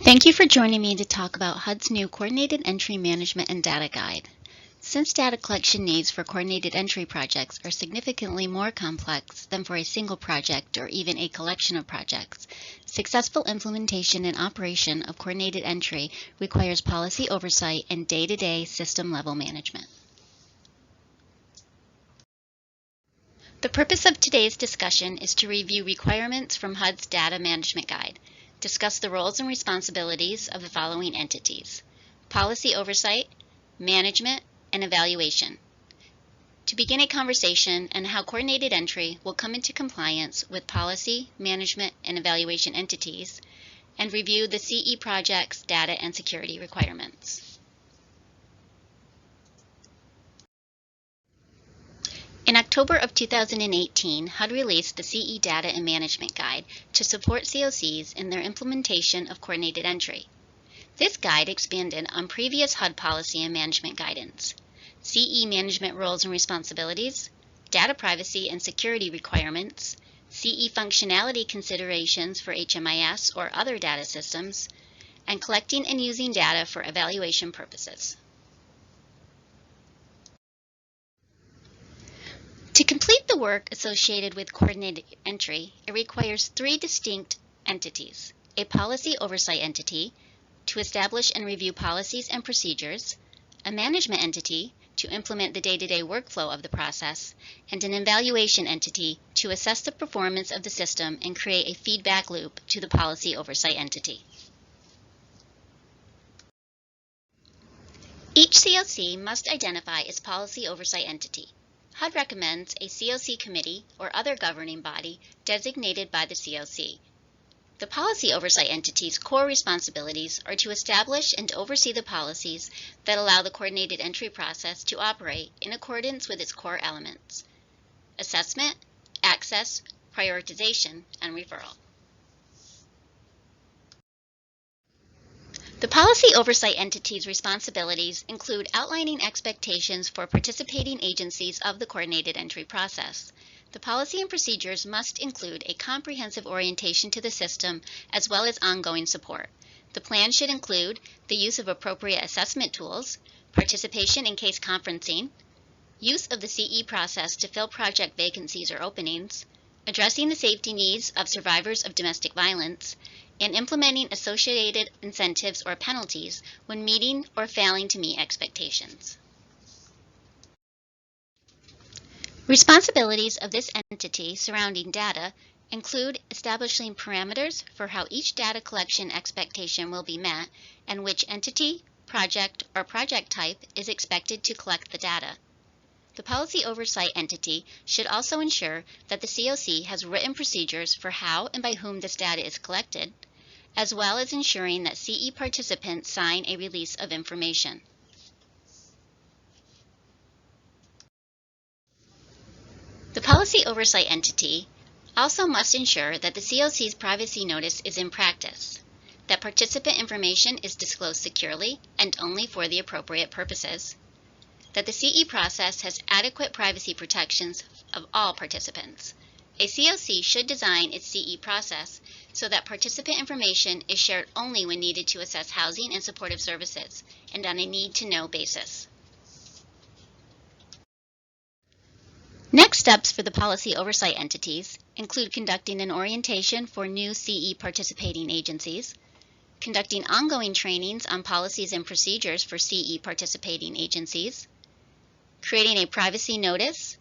Thank you for joining me to talk about HUD's new Coordinated Entry Management and Data Guide. Since data collection needs for coordinated entry projects are significantly more complex than for a single project or even a collection of projects, successful implementation and operation of coordinated entry requires policy oversight and day-to-day system-level management. The purpose of today's discussion is to review requirements from HUD's Data Management Guide, discuss the roles and responsibilities of the following entities: policy oversight, management, and evaluation. To begin a conversation on how coordinated entry will come into compliance with policy, management, and evaluation entities, and review the CE project's data and security requirements. In October of 2018, HUD released the CE Data and Management Guide to support COCs in their implementation of coordinated entry. This guide expanded on previous HUD policy and management guidance, CE management roles and responsibilities, data privacy and security requirements, CE functionality considerations for HMIS or other data systems, and collecting and using data for evaluation purposes. To complete the work associated with coordinated entry, it requires three distinct entities: a policy oversight entity to establish and review policies and procedures, a management entity to implement the day-to-day workflow of the process, and an evaluation entity to assess the performance of the system and create a feedback loop to the policy oversight entity. Each COC must identify its policy oversight entity. HUD recommends a COC committee or other governing body designated by the COC. The policy oversight entity's core responsibilities are to establish and oversee the policies that allow the coordinated entry process to operate in accordance with its core elements: assessment, access, prioritization, and referral. The policy oversight entity's responsibilities include outlining expectations for participating agencies of the coordinated entry process. The policy and procedures must include a comprehensive orientation to the system as well as ongoing support. The plan should include the use of appropriate assessment tools, participation in case conferencing, use of the CE process to fill project vacancies or openings, addressing the safety needs of survivors of domestic violence, and implementing associated incentives or penalties when meeting or failing to meet expectations. Responsibilities of this entity surrounding data include establishing parameters for how each data collection expectation will be met and which entity, project, or project type is expected to collect the data. The policy oversight entity should also ensure that the COC has written procedures for how and by whom this data is collected, as well as ensuring that CE participants sign a release of information. The policy oversight entity also must ensure that the COC's privacy notice is in practice, that participant information is disclosed securely and only for the appropriate purposes, that the CE process has adequate privacy protections of all participants. A COC should design its CE process so that participant information is shared only when needed to assess housing and supportive services, and on a need-to-know basis. Next steps for the policy oversight entities include conducting an orientation for new CE participating agencies, conducting ongoing trainings on policies and procedures for CE participating agencies, creating a privacy notice,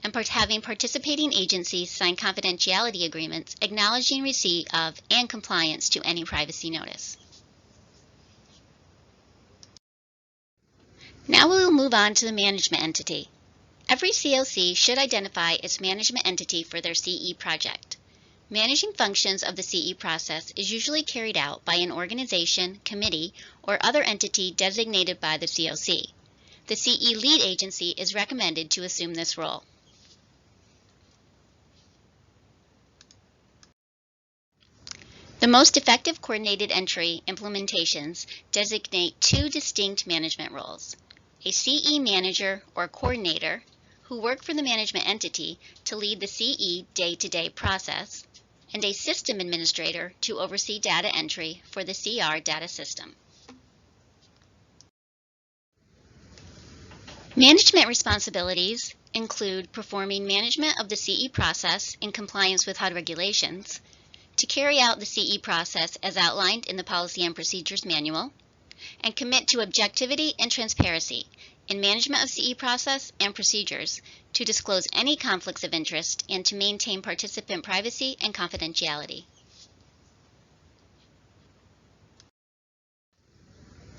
and having participating agencies sign confidentiality agreements acknowledging receipt of and compliance to any privacy notice. Now we will move on to the management entity. Every COC should identify its management entity for their CE project. Managing functions of the CE process is usually carried out by an organization, committee, or other entity designated by the COC. The CE lead agency is recommended to assume this role. The most effective coordinated entry implementations designate two distinct management roles: a CE manager or coordinator who work for the management entity to lead the CE day-to-day process, and a system administrator to oversee data entry for the CR data system. Management responsibilities include performing management of the CE process in compliance with HUD regulations, to carry out the CE process as outlined in the Policy and Procedures Manual, and commit to objectivity and transparency in management of CE process and procedures, to disclose any conflicts of interest and to maintain participant privacy and confidentiality.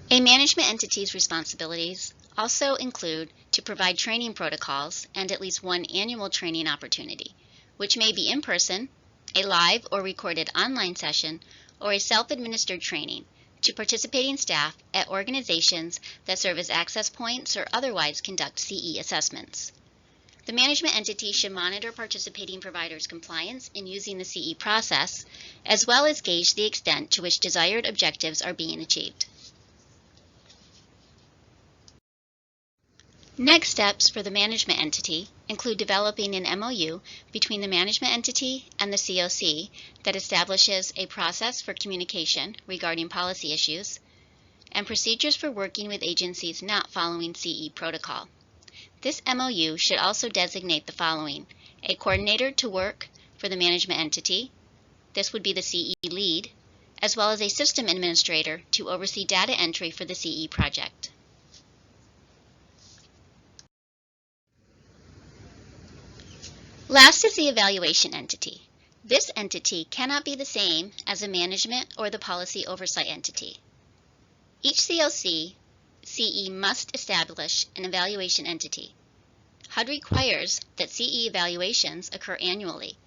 A management entity's responsibilities also include to provide training protocols and at least one annual training opportunity, which may be in person, a live or recorded online session, or a self-administered training to participating staff at organizations that serve as access points or otherwise conduct CE assessments. The management entity should monitor participating providers' compliance in using the CE process, as well as gauge the extent to which desired objectives are being achieved. Next steps for the management entity include developing an MOU between the management entity and the COC that establishes a process for communication regarding policy issues and procedures for working with agencies not following CE protocol. This MOU should also designate the following: a coordinator to work for the management entity, this would be the CE lead, as well as a system administrator to oversee data entry for the CE project. Last is the evaluation entity. This entity cannot be the same as a management or the policy oversight entity. Each COC CE must establish an evaluation entity. HUD requires that CE evaluations occur annually.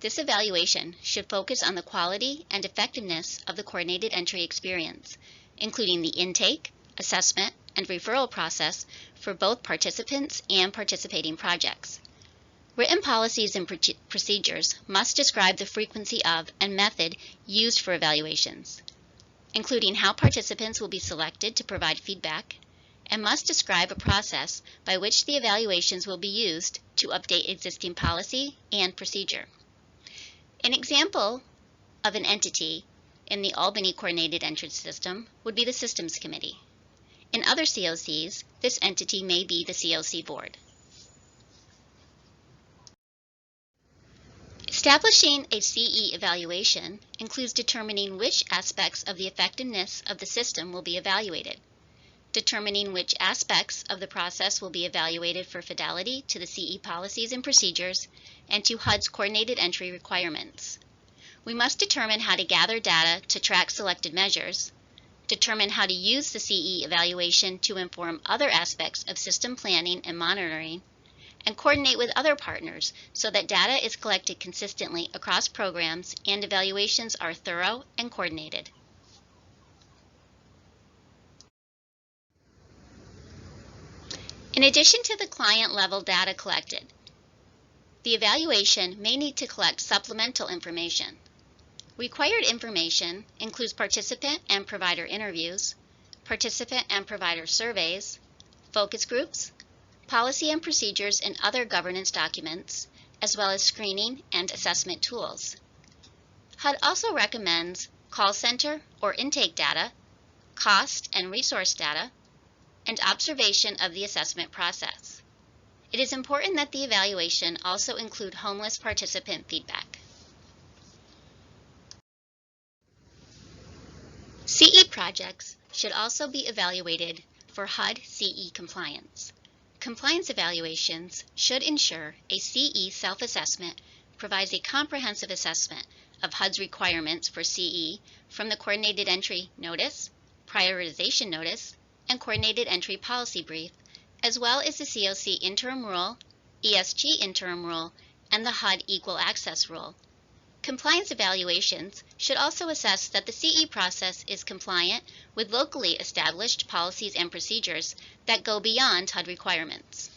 This evaluation should focus on the quality and effectiveness of the coordinated entry experience, including the intake, assessment, and referral process for both participants and participating projects. Written policies and procedures must describe the frequency of and method used for evaluations, including how participants will be selected to provide feedback, and must describe a process by which the evaluations will be used to update existing policy and procedure. An example of an entity in the Albany Coordinated Entrance System would be the Systems Committee. In other COCs, this entity may be the COC Board. Establishing a CE evaluation includes determining which aspects of the effectiveness of the system will be evaluated, determining which aspects of the process will be evaluated for fidelity to the CE policies and procedures and to HUD's coordinated entry requirements. We must determine how to gather data to track selected measures, determine how to use the CE evaluation to inform other aspects of system planning and monitoring, and coordinate with other partners so that data is collected consistently across programs and evaluations are thorough and coordinated. In addition to the client-level data collected, the evaluation may need to collect supplemental information. Required information includes participant and provider interviews, participant and provider surveys, focus groups, policy and procedures and other governance documents, as well as screening and assessment tools. HUD also recommends call center or intake data, cost and resource data, and observation of the assessment process. It is important that the evaluation also include homeless participant feedback. CE projects should also be evaluated for HUD CE compliance. Compliance evaluations should ensure a CE self-assessment provides a comprehensive assessment of HUD's requirements for CE from the Coordinated Entry Notice, Prioritization Notice, and Coordinated Entry Policy Brief, as well as the COC Interim Rule, ESG Interim Rule, and the HUD Equal Access Rule. Compliance evaluations should also assess that the CE process is compliant with locally established policies and procedures that go beyond HUD requirements.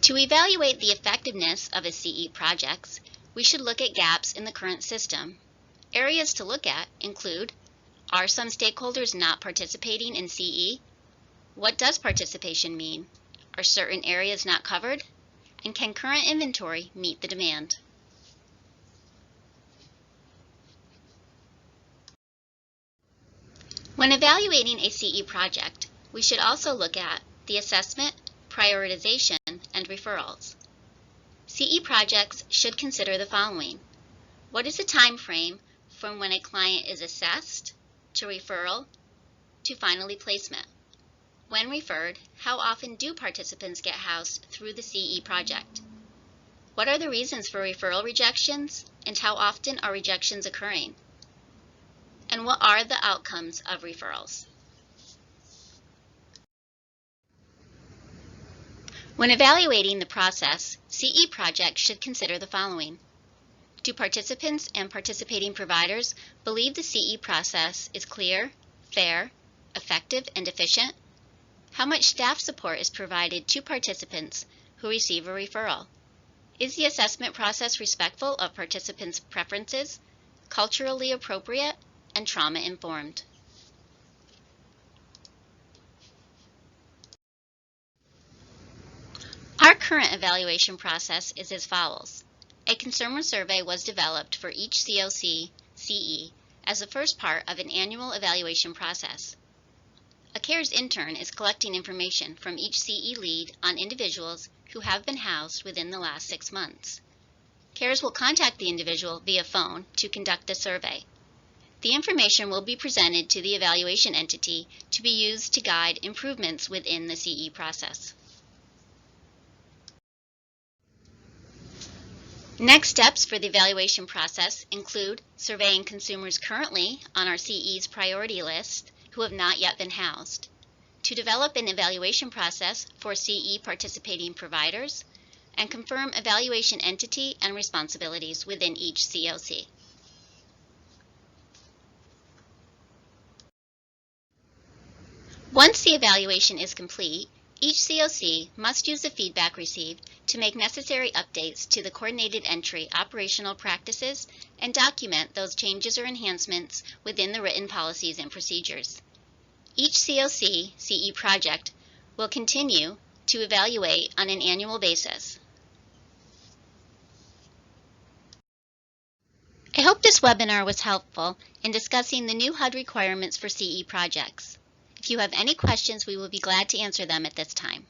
To evaluate the effectiveness of a CE project, we should look at gaps in the current system. Areas to look at include: are some stakeholders not participating in CE? What does participation mean? Are certain areas not covered? And can current inventory meet the demand? When evaluating a CE project, we should also look at the assessment, prioritization, and referrals. CE projects should consider the following. What is the time frame from when a client is assessed, to referral, to finally placement? When referred, how often do participants get housed through the CE project? What are the reasons for referral rejections, and how often are rejections occurring? And what are the outcomes of referrals? When evaluating the process, CE projects should consider the following. Do participants and participating providers believe the CE process is clear, fair, effective, and efficient? How much staff support is provided to participants who receive a referral? Is the assessment process respectful of participants' preferences, culturally appropriate, and trauma-informed? Our current evaluation process is as follows. A consumer survey was developed for each COC CE as the first part of an annual evaluation process. A CARES intern is collecting information from each CE lead on individuals who have been housed within the last 6 months. CARES will contact the individual via phone to conduct the survey. The information will be presented to the evaluation entity to be used to guide improvements within the CE process. Next steps for the evaluation process include surveying consumers currently on our CE's priority list who have not yet been housed, to develop an evaluation process for CE participating providers, and confirm evaluation entity and responsibilities within each COC. Once the evaluation is complete, each COC must use the feedback received to make necessary updates to the coordinated entry operational practices and document those changes or enhancements within the written policies and procedures. Each COC CE project will continue to evaluate on an annual basis. I hope this webinar was helpful in discussing the new HUD requirements for CE projects. If you have any questions, we will be glad to answer them at this time.